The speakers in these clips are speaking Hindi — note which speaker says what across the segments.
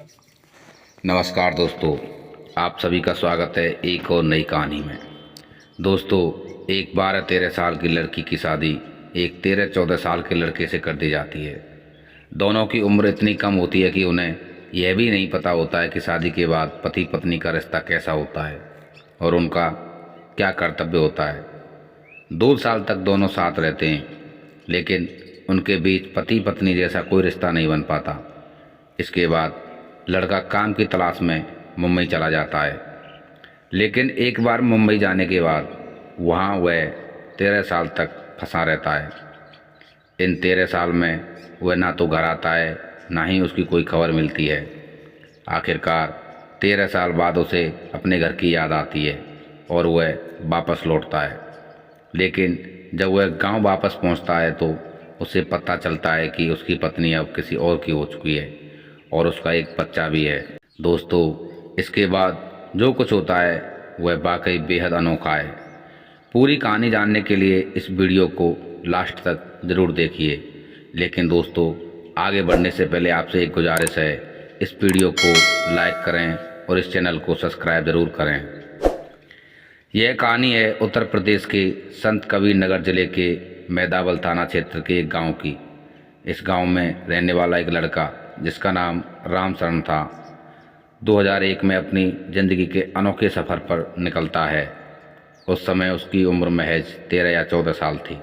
Speaker 1: नमस्कार दोस्तों, आप सभी का स्वागत है एक और नई कहानी में। दोस्तों, एक 12-13 साल की लड़की की शादी एक 13-14 साल के लड़के से कर दी जाती है। दोनों की उम्र इतनी कम होती है कि उन्हें यह भी नहीं पता होता है कि शादी के बाद पति पत्नी का रिश्ता कैसा होता है और उनका क्या कर्तव्य होता है। 2 साल तक दोनों साथ रहते हैं, लेकिन उनके बीच पति पत्नी जैसा कोई रिश्ता नहीं बन पाता। इसके बाद लड़का काम की तलाश में मुंबई चला जाता है, लेकिन एक बार मुंबई जाने के बाद वहाँ वह 13 साल तक फंसा रहता है। इन 13 साल में वह ना तो घर आता है, ना ही उसकी कोई खबर मिलती है। आखिरकार 13 साल बाद उसे अपने घर की याद आती है और वह वापस लौटता है। लेकिन जब वह गांव वापस पहुंचता है तो उसे पता चलता है कि उसकी पत्नी अब किसी और की हो चुकी है और उसका एक बच्चा भी है। दोस्तों, इसके बाद जो कुछ होता है वह वाकई बेहद अनोखा है। पूरी कहानी जानने के लिए इस वीडियो को लास्ट तक ज़रूर देखिए। लेकिन दोस्तों, आगे बढ़ने से पहले आपसे एक गुजारिश है, इस वीडियो को लाइक करें और इस चैनल को सब्सक्राइब ज़रूर करें। यह कहानी है उत्तर प्रदेश के संत कबीर नगर जिले के मैदावल थाना क्षेत्र के एक गाँव की। इस गाँव में रहने वाला एक लड़का जिसका नाम रामशरण था, 2001 में अपनी ज़िंदगी के अनोखे सफ़र पर निकलता है। उस समय उसकी उम्र महज 13 या 14 साल थी।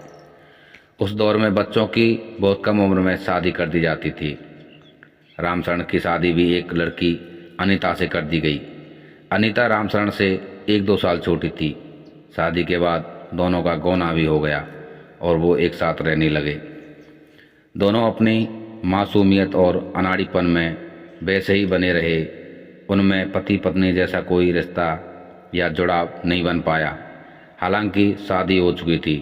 Speaker 1: उस दौर में बच्चों की बहुत कम उम्र में शादी कर दी जाती थी। रामशरण की शादी भी एक लड़की अनीता से कर दी गई। अनीता रामशरण से 1-2 साल छोटी थी। शादी के बाद दोनों का गौना भी हो गया और वो एक साथ रहने लगे। दोनों अपनी मासूमियत और अनाड़ीपन में वैसे ही बने रहे। उनमें पति पत्नी जैसा कोई रिश्ता या जुड़ाव नहीं बन पाया। हालांकि शादी हो चुकी थी,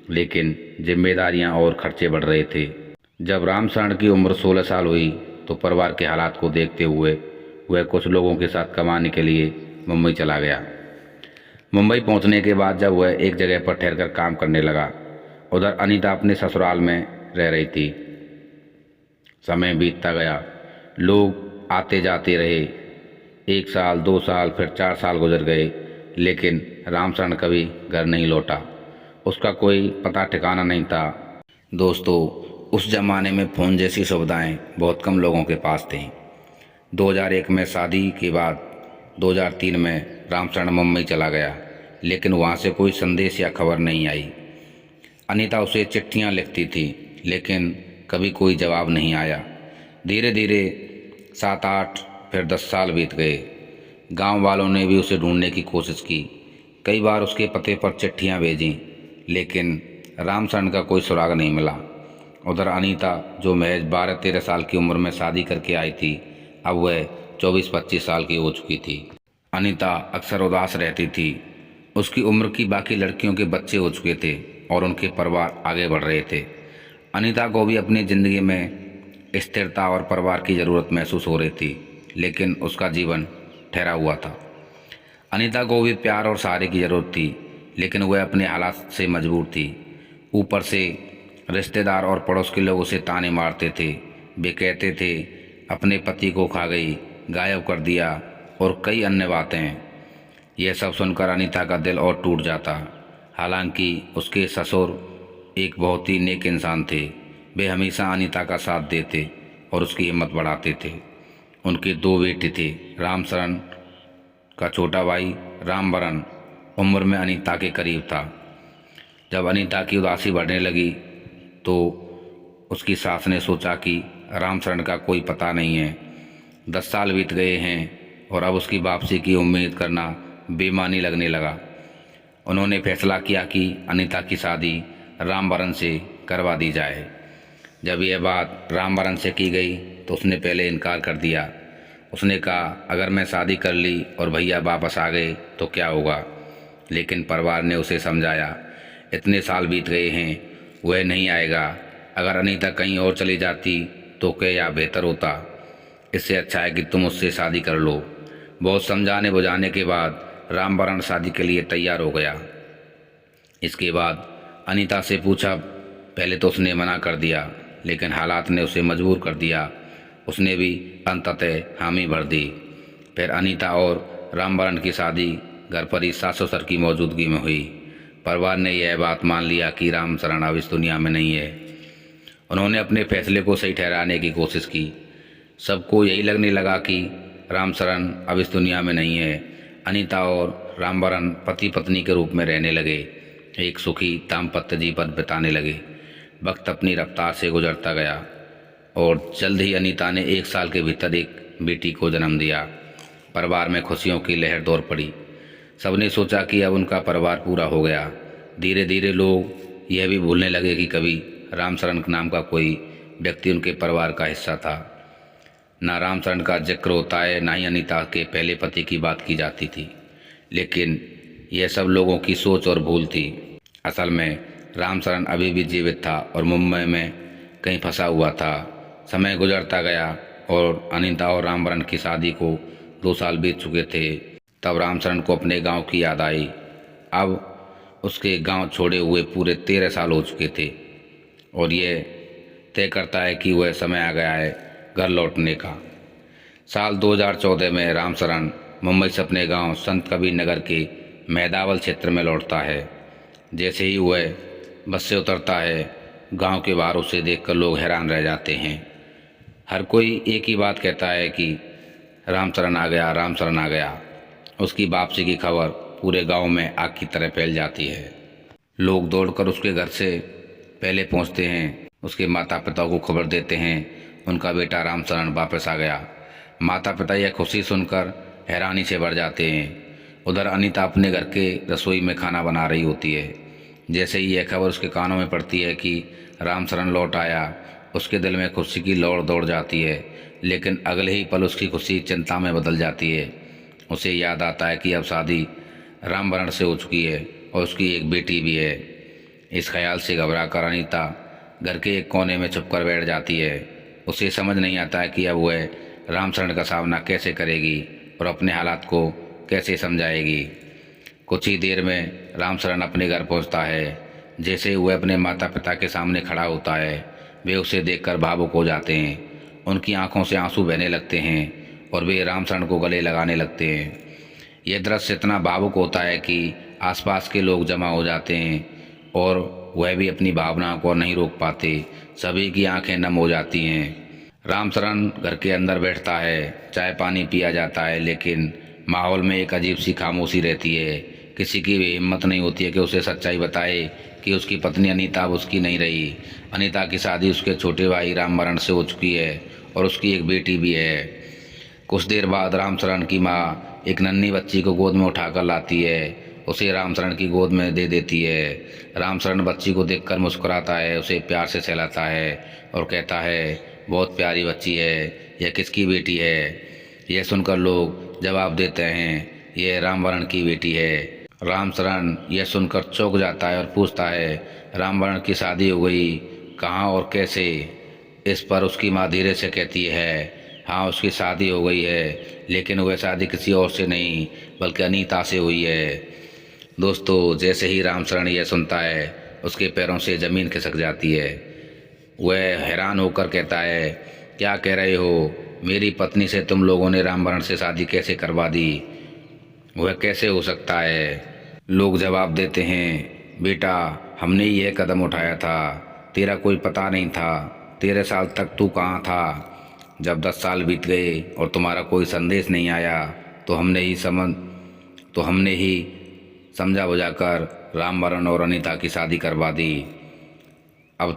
Speaker 1: लेकिन जिम्मेदारियां और खर्चे बढ़ रहे थे। जब रामशरण की उम्र 16 साल हुई तो परिवार के हालात को देखते हुए वह कुछ लोगों के साथ कमाने के लिए मुंबई चला गया। मुंबई पहुंचने के बाद जब वह एक जगह पर ठहरकर काम करने लगा, उधर अनीता अपने ससुराल में रह रही थी। समय बीतता गया, लोग आते जाते रहे। 1 साल, 2 साल, फिर 4 साल गुजर गए, लेकिन रामशरण कभी घर नहीं लौटा। उसका कोई पता ठिकाना नहीं था। दोस्तों, उस जमाने में फ़ोन जैसी सुविधाएं बहुत कम लोगों के पास थीं। 2001 में शादी के बाद 2003 में रामशरण मुंबई चला गया, लेकिन वहाँ से कोई संदेश या खबर नहीं आई। अनीता उसे चिट्ठियाँ लिखती थी, लेकिन कभी कोई जवाब नहीं आया। धीरे धीरे 7-8 फिर 10 साल बीत गए। गांव वालों ने भी उसे ढूंढने की कोशिश की। कई बार उसके पते पर चिट्ठियां भेजीं, लेकिन रामशरण का कोई सुराग नहीं मिला। उधर अनीता, जो महज 12-13 साल की उम्र में शादी करके आई थी, अब वह 24-25 साल की हो चुकी थी। अनीता अक्सर उदास रहती थी। उसकी उम्र की बाकी लड़कियों के बच्चे हो चुके थे और उनके परिवार आगे बढ़ रहे थे। अनीता को भी अपनी ज़िंदगी में स्थिरता और परिवार की ज़रूरत महसूस हो रही थी, लेकिन उसका जीवन ठहरा हुआ था। अनीता को भी प्यार और सहारे की ज़रूरत थी, लेकिन वह अपने हालात से मजबूर थी। ऊपर से रिश्तेदार और पड़ोस के लोग उसे ताने मारते थे। वे कहते थे अपने पति को खा गई, गायब कर दिया और कई अन्य बातें। यह सब सुनकर अनीता का दिल और टूट जाता। हालांकि उसके ससुर एक बहुत ही नेक इंसान थे। वे हमेशा अनीता का साथ देते और उसकी हिम्मत बढ़ाते थे। उनके 2 बेटे थे। रामशरण का छोटा भाई रामवरण उम्र में अनीता के करीब था। जब अनीता की उदासी बढ़ने लगी तो उसकी सास ने सोचा कि रामशरण का कोई पता नहीं है। 10 साल बीत गए हैं और अब उसकी वापसी की उम्मीद करना बेईमानी लगने लगा। उन्होंने फैसला किया कि अनीता की शादी रामवरण से करवा दी जाए। जब यह बात रामवरण से की गई तो उसने पहले इनकार कर दिया। उसने कहा, अगर मैं शादी कर ली और भैया वापस आ गए तो क्या होगा। लेकिन परिवार ने उसे समझाया, इतने साल बीत गए हैं, वह नहीं आएगा। अगर अनीता कहीं और चली जाती तो क्या बेहतर होता। इससे अच्छा है कि तुम उससे शादी कर लो। बहुत समझाने बुझाने के बाद रामवरण शादी के लिए तैयार हो गया। इसके बाद अनीता से पूछा, पहले तो उसने मना कर दिया, लेकिन हालात ने उसे मजबूर कर दिया। उसने भी अंततः हामी भर दी। फिर अनीता और रामवरण की शादी घर पर ही सासू ससुर की मौजूदगी में हुई। परिवार ने यह बात मान लिया कि रामचरण अब इस दुनिया में नहीं है। उन्होंने अपने फैसले को सही ठहराने की कोशिश की। सबको यही लगने लगा कि रामचरण अब इस दुनिया में नहीं है। अनीता और रामवरण पति पत्नी के रूप में रहने लगे, एक सुखी दाम्पत्य जीवन बिताने लगे। वक्त अपनी रफ्तार से गुजरता गया और जल्द ही अनीता ने 1 साल के भीतर एक बेटी को जन्म दिया। परिवार में खुशियों की लहर दौड़ पड़ी। सबने सोचा कि अब उनका परिवार पूरा हो गया। धीरे धीरे लोग यह भी भूलने लगे कि कभी रामचरण नाम का कोई व्यक्ति उनके परिवार का हिस्सा था। ना रामचरण का जिक्र होता है, ना ही अनीता के पहले पति की बात की जाती थी। लेकिन यह सब लोगों की सोच और भूल थी। असल में रामचरण अभी भी जीवित था और मुंबई में कहीं फंसा हुआ था। समय गुजरता गया और अनीता और रामवरण की शादी को 2 साल बीत चुके थे। तब रामचरण को अपने गांव की याद आई। अब उसके गांव छोड़े हुए पूरे 13 साल हो चुके थे और ये तय करता है कि वह समय आ गया है घर लौटने का। साल 2014 में रामचरण मुंबई से अपने गांव संत कबीर नगर के मेहदावल क्षेत्र में लौटता है। जैसे ही वह बस से उतरता है, गांव के बाहर उसे देखकर लोग हैरान रह जाते हैं। हर कोई एक ही बात कहता है कि रामचरण आ गया, रामचरण आ गया। उसकी वापसी की खबर पूरे गांव में आग की तरह फैल जाती है। लोग दौड़कर उसके घर से पहले पहुंचते हैं, उसके माता पिता को खबर देते हैं उनका बेटा रामचरण वापस आ गया। माता पिता यह खुशी सुनकर हैरानी से भर जाते हैं। उधर अनीता अपने घर के रसोई में खाना बना रही होती है। जैसे ही यह खबर उसके कानों में पड़ती है कि रामचरण लौट आया, उसके दिल में खुशी की लौड़ दौड़ जाती है। लेकिन अगले ही पल उसकी खुशी चिंता में बदल जाती है। उसे याद आता है कि अब शादी रामवरण से हो चुकी है और उसकी एक बेटी भी है। इस ख्याल से घबराकर अनीता घर के एक कोने में छुपकर बैठ जाती है। उसे समझ नहीं आता है कि अब वह रामचरण का सामना कैसे करेगी और अपने हालात को कैसे समझाएगी। कुछ ही देर में रामचरण अपने घर पहुंचता है। जैसे वह अपने माता पिता के सामने खड़ा होता है, वे उसे देखकर भावुक हो जाते हैं। उनकी आंखों से आंसू बहने लगते हैं और वे रामचरण को गले लगाने लगते हैं। यह दृश्य इतना भावुक होता है कि आसपास के लोग जमा हो जाते हैं और वह भी अपनी भावनाओं को नहीं रोक पाते। सभी की आंखें नम हो जाती हैं। रामचरण घर के अंदर बैठता है, चाय पानी पिया जाता है, लेकिन माहौल में एक अजीब सी खामोशी रहती है। किसी की भी हिम्मत नहीं होती है कि उसे सच्चाई बताए कि उसकी पत्नी अनीता अब उसकी नहीं रही। अनीता की शादी उसके छोटे भाई रामवरण से हो चुकी है और उसकी एक बेटी भी है। कुछ देर बाद रामचरण की माँ एक नन्ही बच्ची को गोद में उठाकर लाती है, उसे रामचरण की गोद में दे देती है। रामचरण बच्ची को देखकर मुस्कुराता है, उसे प्यार से सहलाता है और कहता है, बहुत प्यारी बच्ची है, यह किसकी बेटी है? यह सुनकर लोग जवाब देते हैं, यह रामवरण की बेटी है। रामचरण यह सुनकर चौंक जाता है और पूछता है, रामवरण की शादी हो गई, कहाँ और कैसे? इस पर उसकी माँ धीरे से कहती है, हाँ उसकी शादी हो गई है, लेकिन वह शादी किसी और से नहीं बल्कि अनीता से हुई है। दोस्तों, जैसे ही रामचरण यह सुनता है, उसके पैरों से ज़मीन खिसक जाती है। वह हैरान होकर कहता है, क्या कह रहे हो? मेरी पत्नी से तुम लोगों ने रामवरण से शादी कैसे करवा दी? वह कैसे हो सकता है? लोग जवाब देते हैं, बेटा हमने यह कदम उठाया था, तेरा कोई पता नहीं था। 13 साल तक तू कहाँ था? जब 10 साल बीत गए और तुम्हारा कोई संदेश नहीं आया तो हमने ही समझा बुझाकर रामवरण और अनीता की शादी करवा दी। अब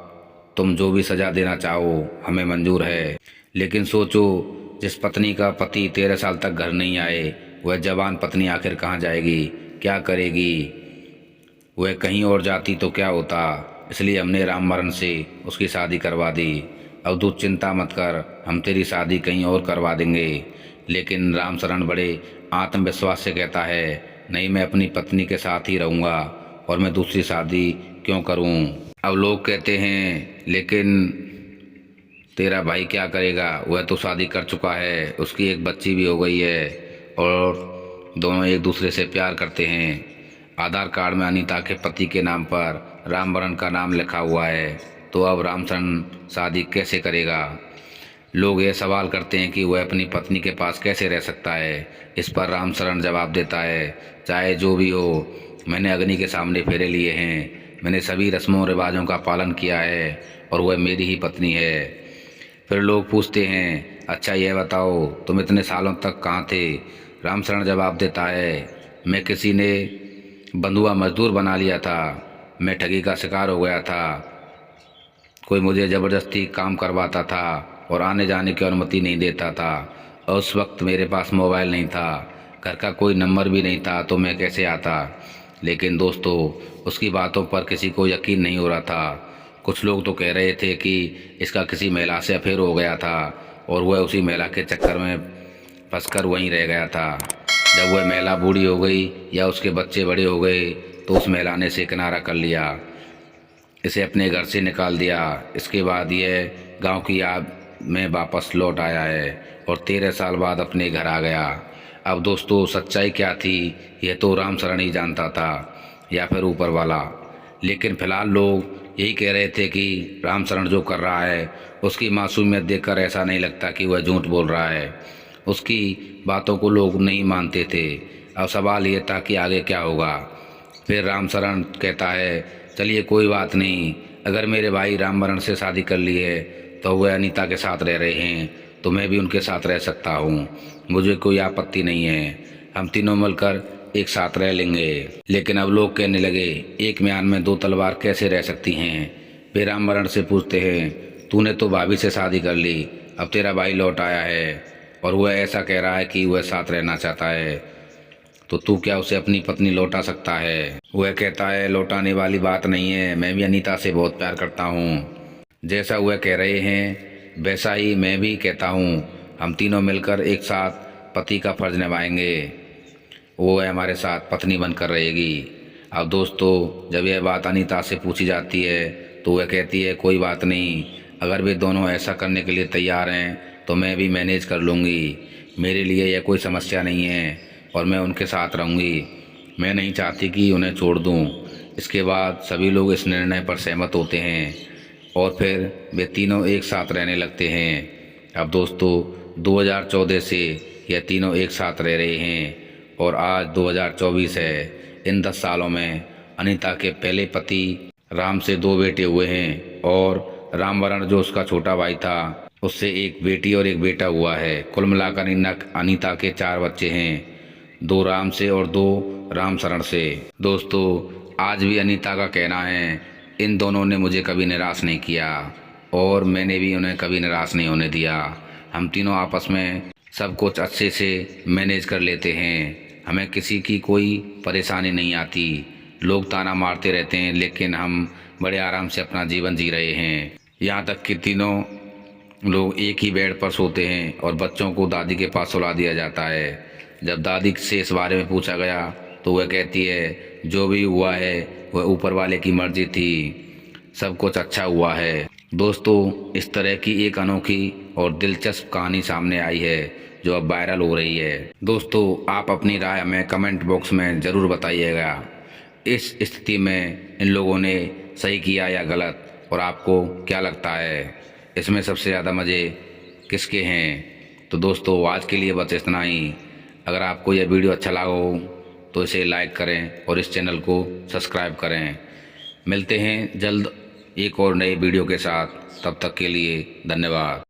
Speaker 1: तुम जो भी सज़ा देना चाहो हमें मंजूर है, लेकिन सोचो, जिस पत्नी का पति 13 साल तक घर नहीं आए, वह जवान पत्नी आखिर कहाँ जाएगी, क्या करेगी? वह कहीं और जाती तो क्या होता? इसलिए हमने रामवरण से उसकी शादी करवा दी। अब तू चिंता मत कर, हम तेरी शादी कहीं और करवा देंगे। लेकिन रामचरण बड़े आत्मविश्वास से कहता है, नहीं, मैं अपनी पत्नी के साथ ही रहूँगा और मैं दूसरी शादी क्यों करूँ? अब लोग कहते हैं, लेकिन तेरा भाई क्या करेगा? वह तो शादी कर चुका है, उसकी एक बच्ची भी हो गई है और दोनों एक दूसरे से प्यार करते हैं। आधार कार्ड में अनीता के पति के नाम पर रामवरण का नाम लिखा हुआ है, तो अब रामचरण शादी कैसे करेगा? लोग ये सवाल करते हैं कि वह अपनी पत्नी के पास कैसे रह सकता है। इस पर रामशरण जवाब देता है, चाहे जो भी हो, मैंने अग्नि के सामने फेरे लिए हैं, मैंने सभी रस्मों रिवाजों का पालन किया है और वह मेरी ही पत्नी है। फिर लोग पूछते हैं, अच्छा यह बताओ तुम इतने सालों तक कहाँ थे? रामशरण जवाब देता है, मैं किसी ने बंधुआ मजदूर बना लिया था, मैं ठगी का शिकार हो गया था, कोई मुझे ज़बरदस्ती काम करवाता था और आने जाने की अनुमति नहीं देता था। और उस वक्त मेरे पास मोबाइल नहीं था, घर का कोई नंबर भी नहीं था, तो मैं कैसे आता? लेकिन दोस्तों, उसकी बातों पर किसी को यकीन नहीं हो रहा था। कुछ लोग तो कह रहे थे कि इसका किसी महिला से अफेयर हो गया था और वह उसी महिला के चक्कर में फंसकर वहीं रह गया था। जब वह महिला बूढ़ी हो गई या उसके बच्चे बड़े हो गए तो उस महिला ने इसे किनारा कर लिया, इसे अपने घर से निकाल दिया। इसके बाद यह गांव की याद में वापस लौट आया है और 13 साल बाद अपने घर आ गया। अब दोस्तों, सच्चाई क्या थी यह तो रामशरण ही जानता था या फिर ऊपर वाला। लेकिन फिलहाल लोग यही कह रहे थे कि रामशरण जो कर रहा है उसकी मासूमियत देखकर ऐसा नहीं लगता कि वह झूठ बोल रहा है। उसकी बातों को लोग नहीं मानते थे। अब सवाल ये था कि आगे क्या होगा। फिर रामशरण कहता है, चलिए कोई बात नहीं, अगर मेरे भाई रामवरण से शादी कर ली है तो वह अनीता के साथ रह रहे हैं तो मैं भी उनके साथ रह सकता हूँ, मुझे कोई आपत्ति नहीं है, हम तीनों मिलकर एक साथ रह लेंगे। लेकिन अब लोग कहने लगे, एक म्यान में दो तलवार कैसे रह सकती हैं? वे रामवरण से पूछते हैं, तूने तो भाभी से शादी कर ली, अब तेरा भाई लौट आया है और वह ऐसा कह रहा है कि वह साथ रहना चाहता है, तो तू क्या उसे अपनी पत्नी लौटा सकता है? वह कहता है, लौटाने वाली बात नहीं है, मैं भी अनीता से बहुत प्यार करता हूँ। जैसा वह कह रहे हैं वैसा ही मैं भी कहता हूँ, हम तीनों मिलकर एक साथ पति का फर्ज निभाएंगे, वो हमारे साथ पत्नी बनकर रहेगी। अब दोस्तों, जब यह बात अनीता से पूछी जाती है तो वह कहती है, कोई बात नहीं, अगर वे दोनों ऐसा करने के लिए तैयार हैं तो मैं भी मैनेज कर लूँगी, मेरे लिए यह कोई समस्या नहीं है और मैं उनके साथ रहूँगी, मैं नहीं चाहती कि उन्हें छोड़ दूँ। इसके बाद सभी लोग इस निर्णय पर सहमत होते हैं और फिर वे तीनों एक साथ रहने लगते हैं। अब दोस्तों, 2014 से यह तीनों एक साथ रह रहे हैं और आज 2024 है। इन 10 सालों में अनीता के पहले पति राम से 2 बेटे हुए हैं और रामवरण जो उसका छोटा भाई था उससे एक बेटी और एक बेटा हुआ है। कुल मिलाकर अनीता के 4 बच्चे हैं, 2 राम से और 2 रामशरण से। दोस्तों, आज भी अनीता का कहना है, इन दोनों ने मुझे कभी निराश नहीं किया और मैंने भी उन्हें कभी निराश नहीं होने दिया। हम तीनों आपस में सब कुछ अच्छे से मैनेज कर लेते हैं, हमें किसी की कोई परेशानी नहीं आती। लोग ताना मारते रहते हैं लेकिन हम बड़े आराम से अपना जीवन जी रहे हैं। यहाँ तक कि तीनों लोग एक ही बेड पर सोते हैं और बच्चों को दादी के पास सुला दिया जाता है। जब दादी से इस बारे में पूछा गया तो वह कहती है, जो भी हुआ है वह ऊपर वाले की मर्जी थी, सब कुछ अच्छा हुआ है। दोस्तों, इस तरह की एक अनोखी और दिलचस्प कहानी सामने आई है जो अब वायरल हो रही है। दोस्तों, आप अपनी राय हमें कमेंट बॉक्स में ज़रूर बताइएगा। इस स्थिति में इन लोगों ने सही किया या गलत, और आपको क्या लगता है इसमें सबसे ज़्यादा मज़े किसके हैं? तो दोस्तों, आज के लिए बस इतना ही। अगर आपको यह वीडियो अच्छा लगा हो तो इसे लाइक करें और इस चैनल को सब्सक्राइब करें। मिलते हैं जल्द एक और नए वीडियो के साथ, तब तक के लिए धन्यवाद।